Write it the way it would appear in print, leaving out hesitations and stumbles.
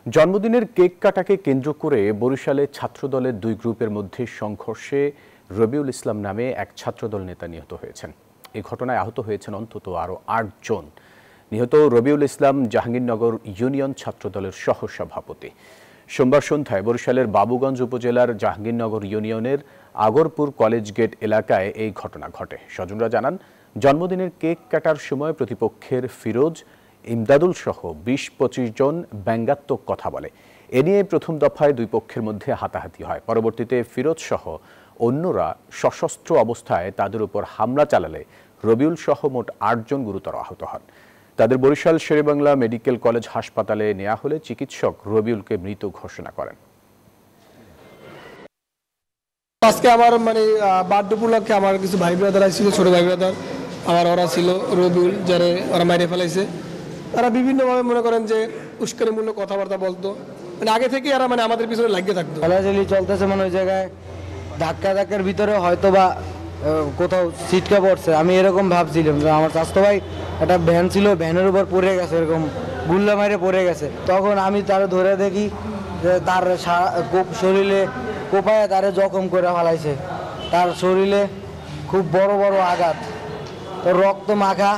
জন্মদিনের কেক কাটাকে কেন্দ্র করে বরিশালে ছাত্রদলের দুই গ্রুপের মধ্যে সংঘর্ষে রবিউল ইসলাম নামে এক ছাত্রদল নেতা নিহত হয়েছেন। এই ঘটনায় আহত হয়েছেন অন্তত আরও ৮ জন। নিহত রবিউল ইসলাম জাহাঙ্গীরনগর ইউনিয়ন ছাত্রদলের সহসভাপতি। সোমবার সন্ধ্যায় বরিশালের বাবুগঞ্জ উপজেলার জাহাঙ্গীরনগর ইউনিয়নের আগরপুর কলেজ গেট এলাকায় এই ঘটনা ঘটে। স্বজনরা জানান, জন্মদিনের কেক কাটার সময় প্রতিপক্ষের ফিরোজ, ইমদাদুল সহ ২০-২৫ জন ব্যঙ্গাত্মক কথা বলে। এ নিয়ে প্রথম দফায় দুই পক্ষের মধ্যে হাতাহাতি হয়। পরবর্তীতে ফিরোজ সহ অন্যরা সশস্ত্র অবস্থায় তাদের উপর হামলা চালালে রবিউল সহ মোট ৮ জন গুরুতর আহত হন। তাদের বরিশাল শেরেবাংলা মেডিকেল কলেজ হাসপাতালে নেওয়া হলে চিকিৎসক রবিউলকে মৃত ঘোষণা করেন। আজকে আমার বার্থডে উপলক্ষে আমার কিছু ভাই ব্রাদার ছিল, ছোট ভাই ব্রাদার আমার, ওরা ছিল রবিউল, যারা ওরা মাইরে ফেলাইছে। তারা বিভিন্নভাবে মনে করেন যে উস্কানিমূলক কথাবার্তা বলতো, আগে থেকে এরা আমাদের পিছনে লাগিয়ে থাকতো। খেলাচেলি চলতেছে, ওই জায়গায় ধাক্কার ভিতরে হয়তো বা কোথাও ছিটকা পড়ছে। আমি এরকম ভাবছিলাম যে আমার স্বাস্থ্য ভাই একটা ভ্যান ছিল, ভ্যানের উপর পড়ে গেছে, এরকম গুল্লা মাইরে পড়ে গেছে। তখন আমি তারা ধরে দেখি যে তার শরীরে কোপায় তারে জখম করে ফেলাইছে। তার শরীরে খুব বড় বড় আঘাত, তো রক্ত মাখা।